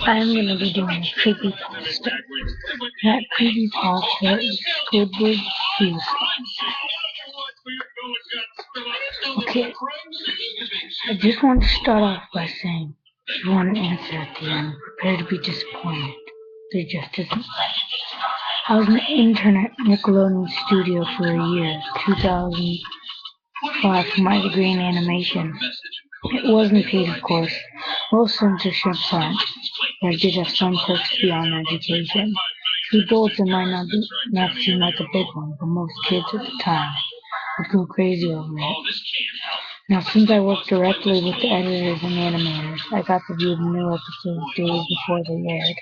I'm gonna be doing a creepypasta. That creepypasta is Squidward Suicide. Okay, I just want to start off by saying, if you want an answer at the end, prepare to be disappointed. There just isn't. I was an intern at Nickelodeon Studio for a year, 2005, for my degree in animation. It wasn't paid, of course. Most internships aren't, but I did have some perks beyond education. To adults, it might not seem like a big one, but most kids at the time would go crazy over it. Now, since I worked directly with the editors and animators, I got to view the new episodes days before they aired.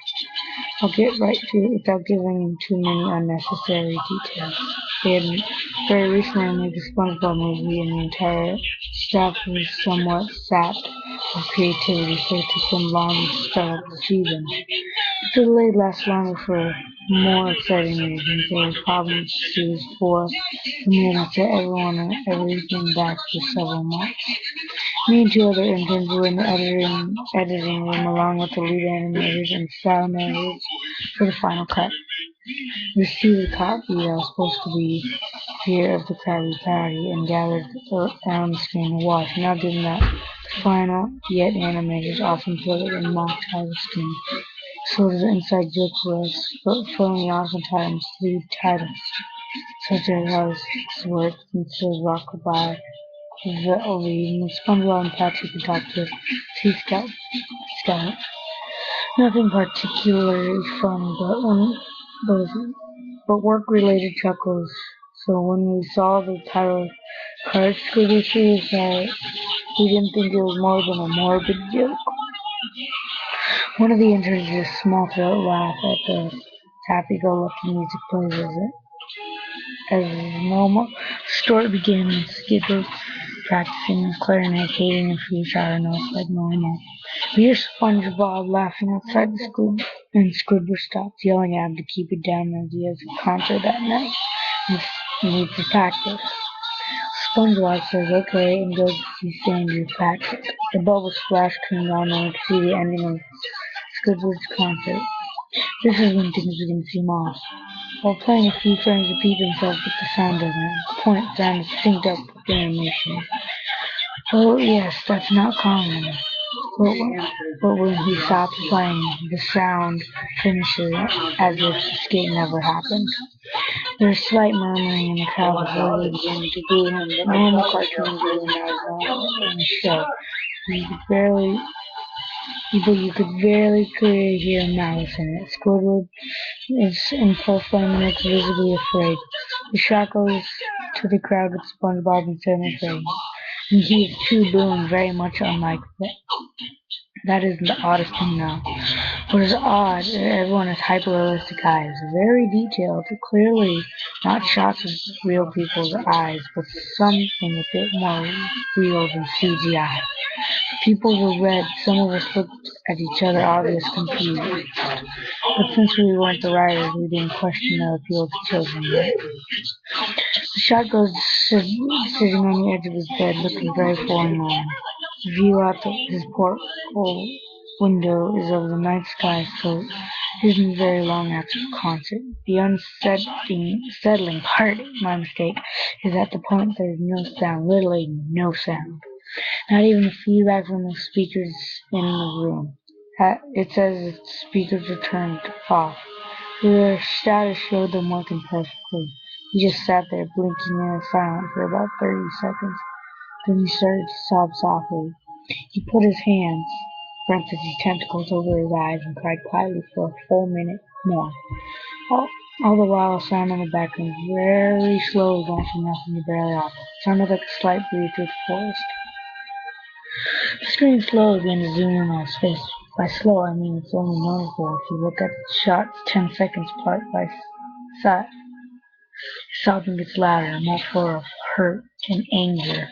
I'll get right to it without giving too many unnecessary details. They had very recently made the SpongeBob movie, and the entire staff was somewhat sapped of creativity, so it took them long to start up the season. The delay lasted longer for more exciting reasons. There were problems with Series 4, and we had to set everyone and everything back for several months. Me and two other interns were in the editing room along with the lead animators and sound editors for the final cut. We received a copy that was supposed to be fear of the Krabby Patty and gathered around the screen to watch. Now given that the final, yet animators often put it in mock title screen. Sort of an inside joke for us, but Phony oftentimes leave titles, such as House Work and Says Rockabye, the lead, and SpongeBob and Patrick and Dr. Sea Scout. Nothing particularly funny, but work-related chuckles. So when we saw the title card Squidward Suicide, we didn't think it was more than a morbid joke. One of the interns did a small throat laugh at the happy-go-lucky music plays as normal. The story began with Skipper practicing his clarinet, hitting a few shower notes like normal. We hear SpongeBob laughing outside the school, and Squidward stops yelling at him to keep it down as he has a concert that night and needs to practice. SpongeBob says okay and goes to see Sandy to practice. The bubble splash comes on and we can see the ending of Squidward's concert. This is when things begin to seem off. While playing, a few frames repeat themselves, but the sound doesn't. At the point, the sound is synced up with the animation. Oh yes, that's not common. But when he stops playing, the sound finishes as if the skit never happened. There's slight murmuring in the crowd before they begin to boo him, but normal cartoon booing is normal in the show. You could very clearly hear malice in it. Squidward is in full flame and looks visibly afraid. The shot goes to the crowd with SpongeBob and Sammy face, and he is too booing, very much unlike that. That isn't the oddest thing now. What is odd is everyone has hyper-realistic eyes, very detailed, clearly not shots of real people's eyes, but something a bit more real than CGI. People were red, some of us looked at each other, obvious confusion. But since we weren't the writers, we didn't question the appeal to children yet. The shot goes sitting on the edge of his bed, looking very forlorn. The view out his porthole window is of the night sky, so it isn't very long after the concert. The unsettling part, my mistake, is at the point there's no sound, literally no sound. Not even feedback from the speakers in the room. It says the speakers are turned off. The status showed them working perfectly. He just sat there blinking in silence for about 30 seconds. Then he started to sob softly. He put his hands, parentheses, tentacles over his eyes and cried quietly for a full minute more. All the while, a sound in the background, very slowly going from nothing to barely audible. It sounded like a slight breeze through the forest. The screen slowly began to zoom in on his face. By slow, I mean it's only noticeable if you look at the shot's 10 seconds apart by side. Sobbing gets louder, more full of hurt and anger.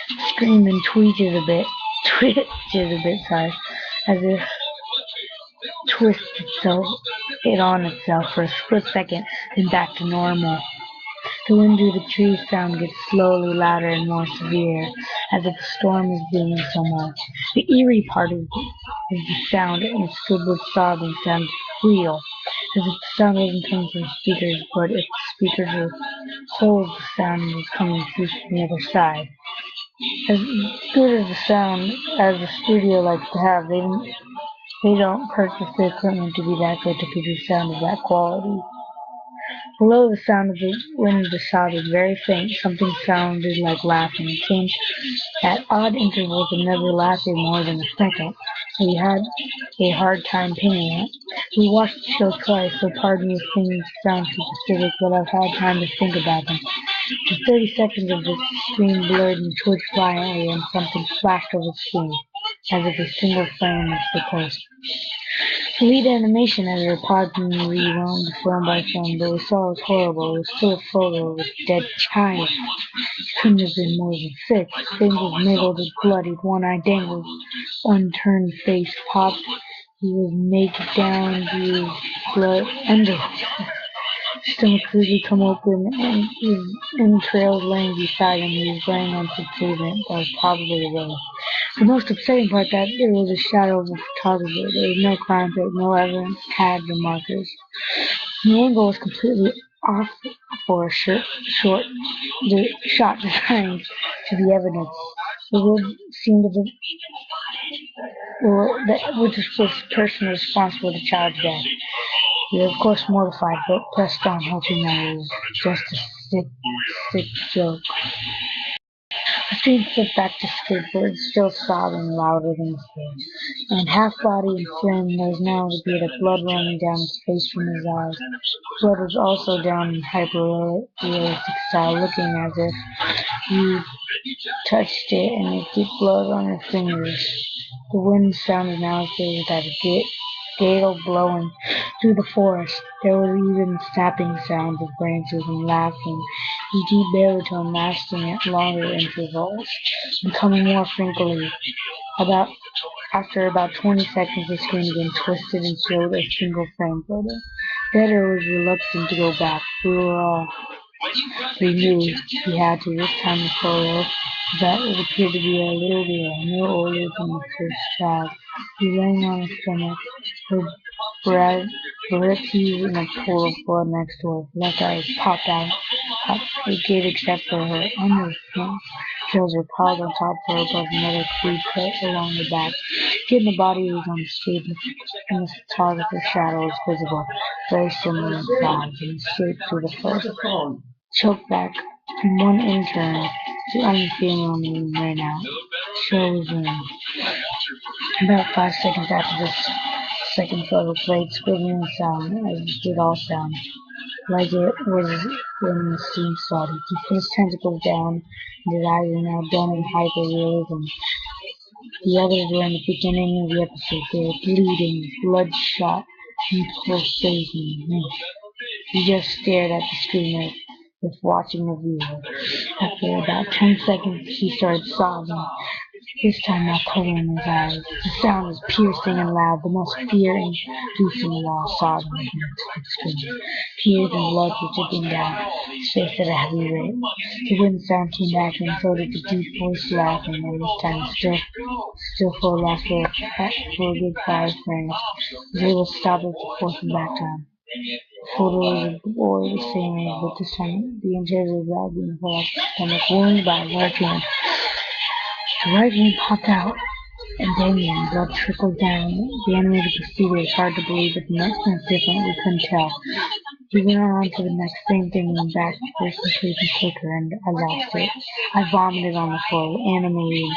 The screen then twitches a bit, sorry, as if twists it on itself for a split second, then back to normal. The wind through the trees sound gets slowly louder and more severe. as if a storm is brewing somewhere. The eerie part is the sound, and Squidward's sobbing sounds real, as if the sound wasn't coming from speakers, but if the speakers were holes, the sound was coming through from the other side. As good as the sound as the studio likes to have, they don't purchase the equipment to be that good to produce sound of that quality. Below, the sound of the wind sounded very faint. Something sounded like laughing. It came at odd intervals and never lasted more than a second. We had a hard time pinning it. We watched the show twice, so pardon me if things sound too specific, but I've had time to think about them. For 30 seconds of the screen blurred and twitched violently, and something flashed over the screen, as if a single frame was supposed. The lead animation editor paused and rewound the film by film, but we saw it was horrible. It was still a photo of a dead child. It couldn't have been more than 6. His face was mangled and bloodied, one eye dangled, unturned face popped. He was naked down to his blood underwear. His stomach clearly come open, and his entrails laying beside him. He was laying on some pavement that was probably the road. The most upsetting part that there was a shadow of a photographer. There was no crime tape, no evidence, tags, or markers. The angle was completely off for a shot designed to be evidence. The wood seemed to be, which was the person responsible for the child's death. We were of course mortified, but pressed on, hoping that it was just a sick joke. The screen flipped back to Squidward, still sobbing louder than his face, and half-body and frame there was now a bit of blood running down his face from his eyes. Blood was also down in hyper-realistic style, looking as if you touched it and it'd get blood on your fingers. The wind sounded now as if it had a gale blowing through the forest. There was even snapping sounds of branches and laughing, his deep baritone lasting at longer intervals, becoming more crinkly. After about 20 seconds, the screen again twisted and showed a single frame photo. The editor was reluctant to go back. We knew he had to. This time the photo that it appeared to be a little girl, no older than the first child. She was laying on her stomach, her breath heaved in a pool of blood next to her. Left eye popped out the gate except for her underpants. Shells were piled on top of her above another crude cut along the back. Again, the body was on the stage, and the photographer's shadow was visible, very similar in size and shape to the first. Choked back, and one intern, the only female in the room, ran out. The show resumed. About 5 seconds after this second photo played, squiggling sound, as it did all sound, like it was when the scene started. He put his tentacles down, and his eyes were now done in hyper-realism. The others were in the beginning of the episode. They were bleeding, bloodshot, and pulsating. He just stared at the screen as if watching the viewer. After about 10 seconds, he started sobbing, this time not covering his eyes. The sound was piercing and loud, the most fear-inducing of all sobbing against the screen. Tears and blood were dripping down his face at a heavy rate. The wind sound came back, and so did the deep voice laughing, and this time still for a last for a good 5 frames. I was able to stop it the fourth and back time. The photo was a boy the same age, but this time the interior was being fell off his stomach, wounded by a large hand. The right hand popped out, and dangling, blood trickled down. The animated procedure was hard to believe, but the next one was different, we couldn't tell. He went on to the next same thing and back first and creepy quicker, and I lost it. I vomited on the floor, animated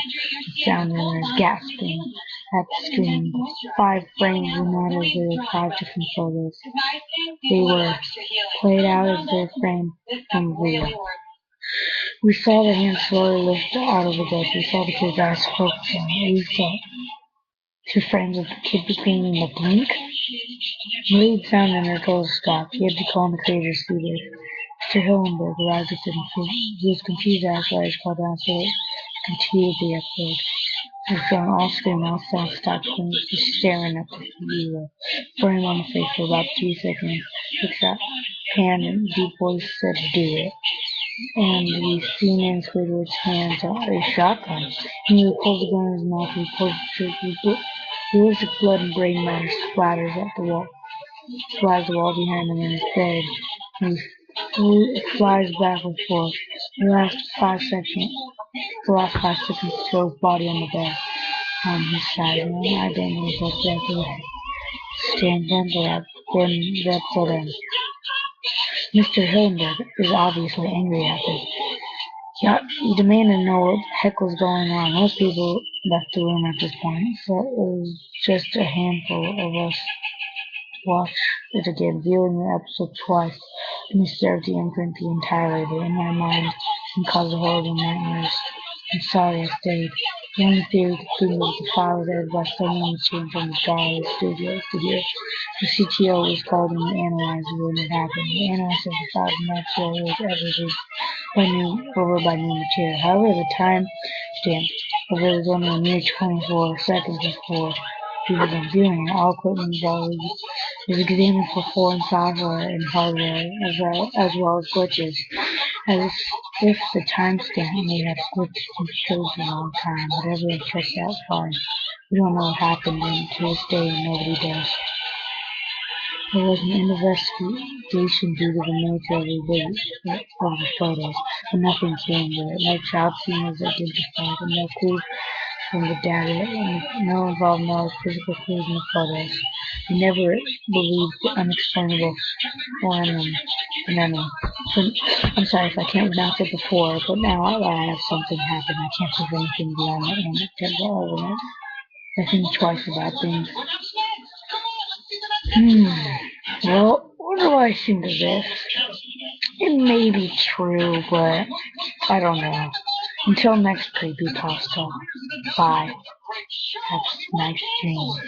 sound runners gasping at the screen. 5 frames were not as there were 5 different photos. They were played out as their frame from real. We saw the hand slowly lift out of the bed. We saw the kid's eyes focus on it. We saw 2 frames of the kid between in the blink. The lead sound in her told us stop. He had to call on the creator's studio. Mr. Hillenberg arrived at the he was confused as why he called down so it continued the episode. We saw all screen, all sound stopped, and was just staring at the viewer. Frame on the face for about 2 seconds. Took that pan and deep voice said, do it. and the seaman Squidward's hands are a shotgun. He pulls the gun in his mouth, he pulls the trigger, realistic blood and brain matter splatters at the wall, splatters the wall behind him in his bed. He flies back and forth. The last 5 seconds to throw his body on the bed on his side. No, I don't know if that's exactly stand then, but that's what Mr. Hillenberg is obviously angry at this. He demanded to know what the heck was going on. Most people left the room at this point, so it was just a handful of us watch it again, viewing the episode twice. And stared at the imprint the entire day in my mind and caused horrible nightmares. I'm sorry I stayed. The only theory concluded was the file was edited by someone changed from the gallery studios to here. The CTO was called in to analyze when it happened. The analyst of the file did not show it was edited by new material. However, the time stamp of it was only a mere 24 seconds before we began viewing it. All equipment is examined for foreign software and hardware as well as glitches, as if the timestamp may have switched and shows a long time, but everyone checked out fine. We don't know what happened, and to this day nobody does. There was an investigation due to the nature of the photos, but nothing came of it. No child scene was identified, and no clues from the data, and no involved no physical clues in the photos. We never believed the unexplainable phenomenon. I'm sorry if I can't pronounce it before, but now that I have something happen, I can't think of anything beyond that moment. Temporal elements. I think twice about things. Well, what do I think of this? It may be true, but I don't know. Until next creepypasta. Bye. Have nice dreams.